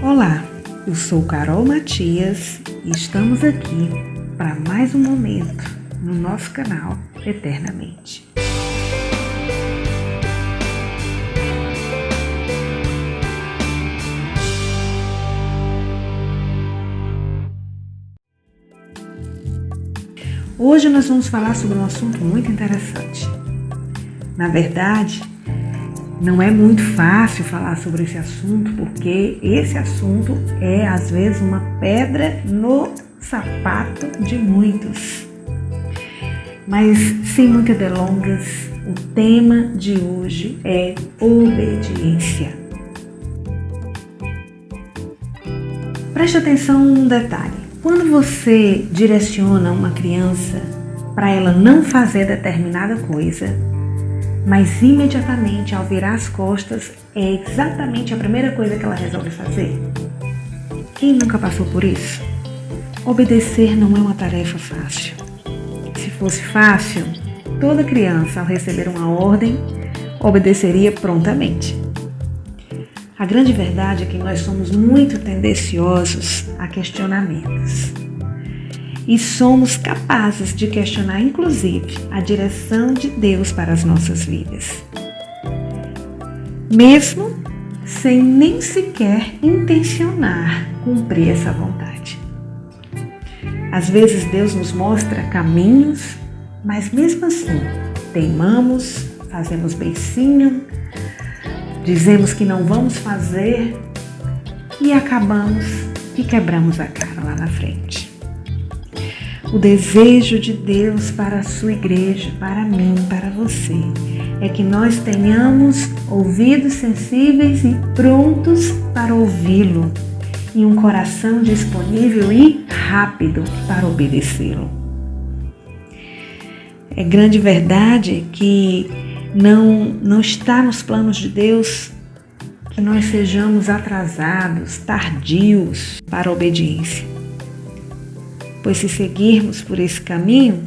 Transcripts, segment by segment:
Olá, eu sou Carol Matias e estamos aqui para mais um momento no nosso canal Eternamente. Hoje nós vamos falar sobre um assunto muito interessante. Na verdade, não é muito fácil falar sobre esse assunto, porque esse assunto é, às vezes, uma pedra no sapato de muitos. Mas, sem muitas delongas, o tema de hoje é obediência. Preste atenção num detalhe. Quando você direciona uma criança para ela não fazer determinada coisa, mas imediatamente ao virar as costas é exatamente a primeira coisa que ela resolve fazer. Quem nunca passou por isso? Obedecer não é uma tarefa fácil. Se fosse fácil, toda criança ao receber uma ordem obedeceria prontamente. A grande verdade é que nós somos muito tendenciosos a questionamentos. E somos capazes de questionar, inclusive, a direção de Deus para as nossas vidas. Mesmo sem nem sequer intencionar cumprir essa vontade. Às vezes Deus nos mostra caminhos, mas mesmo assim teimamos, fazemos beicinho, dizemos que não vamos fazer e acabamos que quebramos a cara lá na frente. O desejo de Deus para a sua igreja, para mim, para você, é que nós tenhamos ouvidos sensíveis e prontos para ouvi-lo e um coração disponível e rápido para obedecê-lo. É grande verdade que não está nos planos de Deus que nós sejamos atrasados, tardios para a obediência. Pois se seguirmos por esse caminho,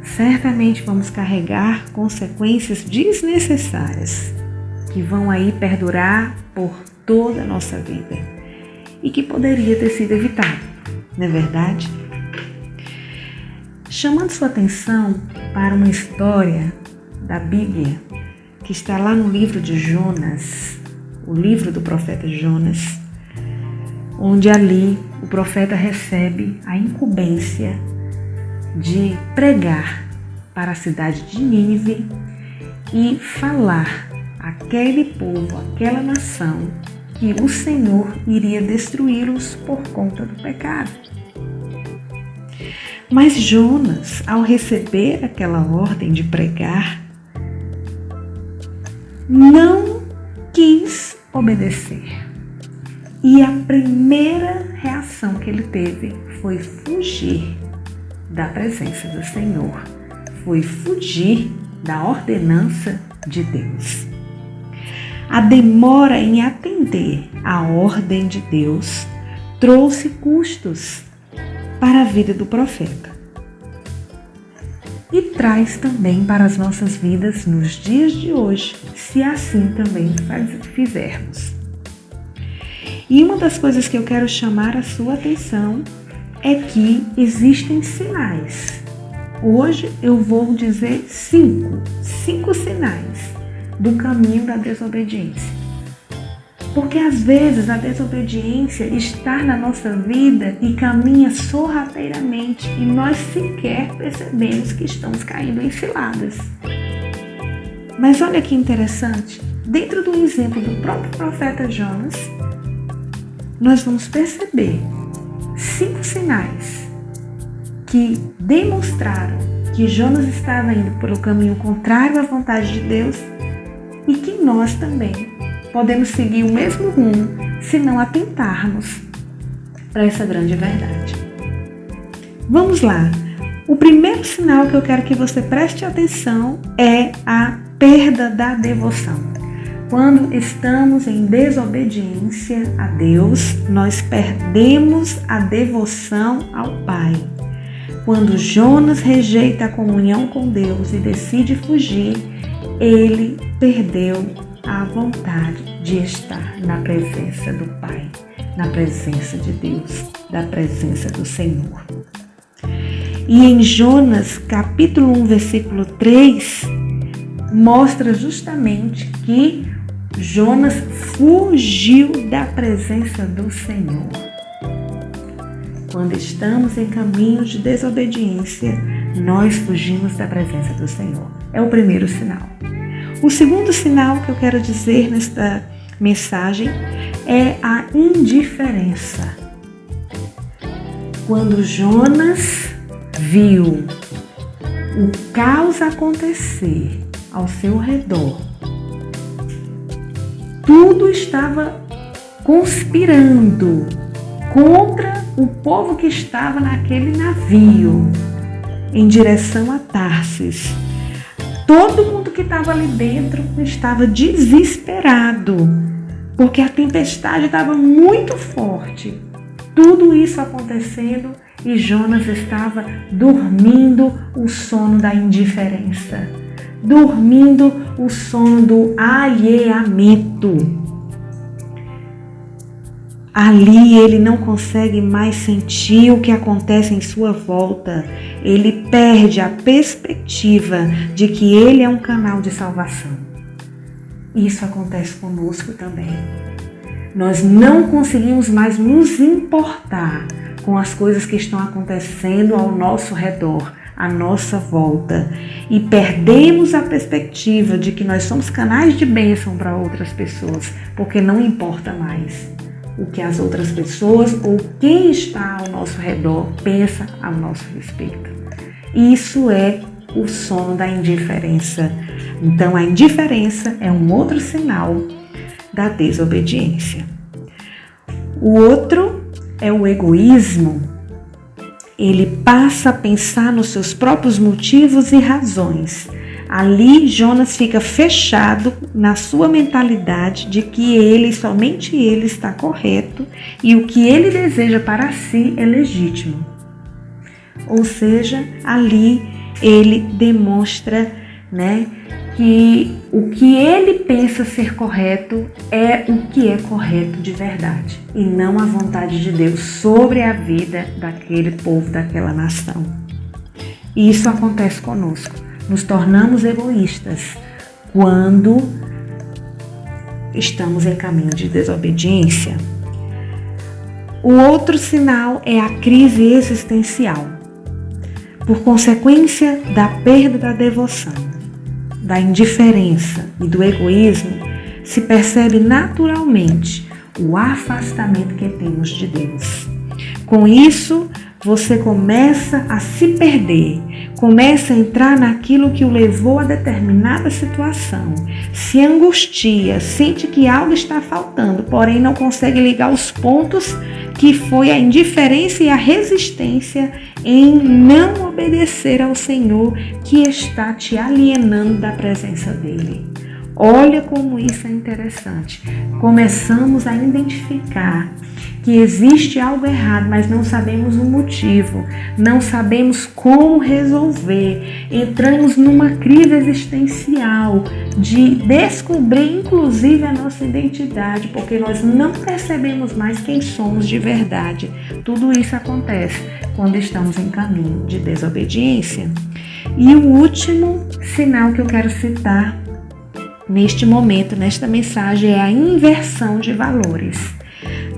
certamente vamos carregar consequências desnecessárias que vão aí perdurar por toda a nossa vida e que poderia ter sido evitado, não é verdade? Chamando sua atenção para uma história da Bíblia que está lá no livro de Jonas, o livro do profeta Jonas, onde ali o profeta recebe a incumbência de pregar para a cidade de Nínive e falar àquele povo, àquela nação, que o Senhor iria destruí-los por conta do pecado. Mas Jonas, ao receber aquela ordem de pregar, não quis obedecer. E a primeira reação que ele teve foi fugir da presença do Senhor, foi fugir da ordenança de Deus. A demora em atender à ordem de Deus trouxe custos para a vida do profeta. E traz também para as nossas vidas nos dias de hoje, se assim também fizermos. E uma das coisas que eu quero chamar a sua atenção é que existem sinais. Hoje eu vou dizer cinco sinais do caminho da desobediência. Porque às vezes a desobediência está na nossa vida e caminha sorrateiramente e nós sequer percebemos que estamos caindo em ciladas. Mas olha que interessante, dentro do exemplo do próprio profeta Jonas, nós vamos perceber 5 sinais que demonstraram que Jonas estava indo pelo caminho contrário à vontade de Deus e que nós também podemos seguir o mesmo rumo se não atentarmos para essa grande verdade. Vamos lá. O primeiro sinal que eu quero que você preste atenção é a perda da devoção. Quando estamos em desobediência a Deus, nós perdemos a devoção ao Pai. Quando Jonas rejeita a comunhão com Deus e decide fugir, ele perdeu a vontade de estar na presença do Pai, na presença de Deus, da presença do Senhor. E em Jonas, capítulo 1, versículo 3, mostra justamente que Jonas fugiu da presença do Senhor. Quando estamos em caminho de desobediência, nós fugimos da presença do Senhor. É o primeiro sinal. O segundo sinal que eu quero dizer nesta mensagem é a indiferença. Quando Jonas viu o caos acontecer ao seu redor, tudo estava conspirando contra o povo que estava naquele navio em direção a Tarsis. Todo mundo que estava ali dentro estava desesperado, porque a tempestade estava muito forte. Tudo isso acontecendo e Jonas estava dormindo o sono da indiferença, dormindo o sono do alheamento. Ali ele não consegue mais sentir o que acontece em sua volta. Ele perde a perspectiva de que ele é um canal de salvação. Isso acontece conosco também. Nós não conseguimos mais nos importar com as coisas que estão acontecendo ao nosso redor, à nossa volta. E perdemos a perspectiva de que nós somos canais de bênção para outras pessoas, porque não importa mais o que as outras pessoas ou quem está ao nosso redor pensa a nosso respeito. Isso é o sono da indiferença. Então, a indiferença é um outro sinal da desobediência. O outro é o egoísmo. Ele passa a pensar nos seus próprios motivos e razões. Ali, Jonas fica fechado na sua mentalidade de que ele, somente ele, está correto e o que ele deseja para si é legítimo. Ou seja, ali ele demonstra, que o que ele pensa ser correto é o que é correto de verdade e não a vontade de Deus sobre a vida daquele povo, daquela nação. E isso acontece conosco. Nos tornamos egoístas quando estamos em caminho de desobediência. O outro sinal é a crise existencial, por consequência da perda da devoção, da indiferença e do egoísmo, se percebe naturalmente o afastamento que temos de Deus. Com isso, você começa a se perder, começa a entrar naquilo que o levou a determinada situação, se angustia, sente que algo está faltando, porém não consegue ligar os pontos que foi a indiferença e a resistência em não obedecer ao Senhor que está te alienando da presença dele. Olha como isso é interessante. Começamos a identificar que existe algo errado, mas não sabemos o motivo, não sabemos como resolver. Entramos numa crise existencial de descobrir, inclusive, a nossa identidade, porque nós não percebemos mais quem somos de verdade. Tudo isso acontece quando estamos em caminho de desobediência. E o último sinal que eu quero citar neste momento, nesta mensagem, é a inversão de valores.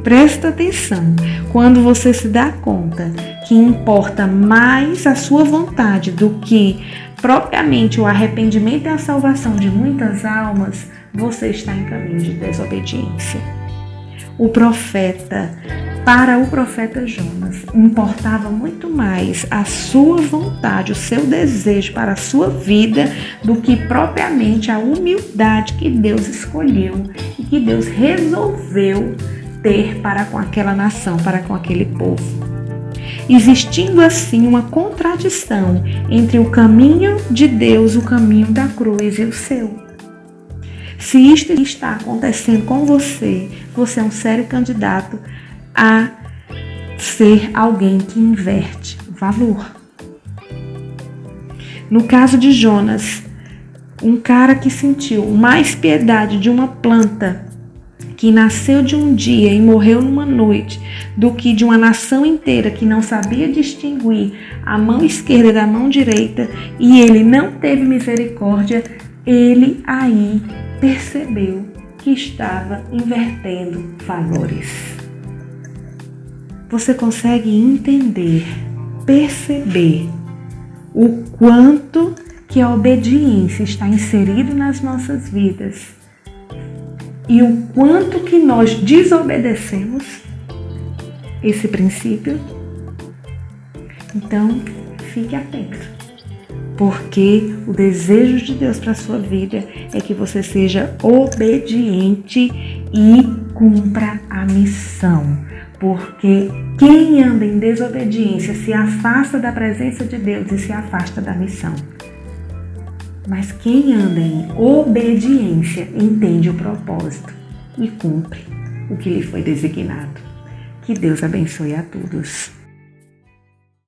Presta atenção, quando você se dá conta que importa mais a sua vontade do que propriamente o arrependimento e a salvação de muitas almas, você está em caminho de desobediência. Para o profeta Jonas, importava muito mais a sua vontade, o seu desejo para a sua vida, do que propriamente a humildade que Deus escolheu e que Deus resolveu ter para com aquela nação, para com aquele povo. Existindo assim uma contradição entre o caminho de Deus, o caminho da cruz e o seu. Se isto está acontecendo com você, você é um sério candidato a ser alguém que inverte valor. No caso de Jonas, Um cara que sentiu mais piedade de uma planta que nasceu de um dia e morreu numa noite, do que de uma nação inteira que não sabia distinguir a mão esquerda da mão direita, e ele não teve misericórdia, ele aí percebeu que estava invertendo valores. Você consegue entender, perceber o quanto que a obediência está inserida nas nossas vidas e o quanto que nós desobedecemos esse princípio? Então, fique atento, porque o desejo de Deus para a sua vida é que você seja obediente e cumpra a missão. Porque quem anda em desobediência se afasta da presença de Deus e se afasta da missão. Mas quem anda em obediência entende o propósito e cumpre o que lhe foi designado. Que Deus abençoe a todos.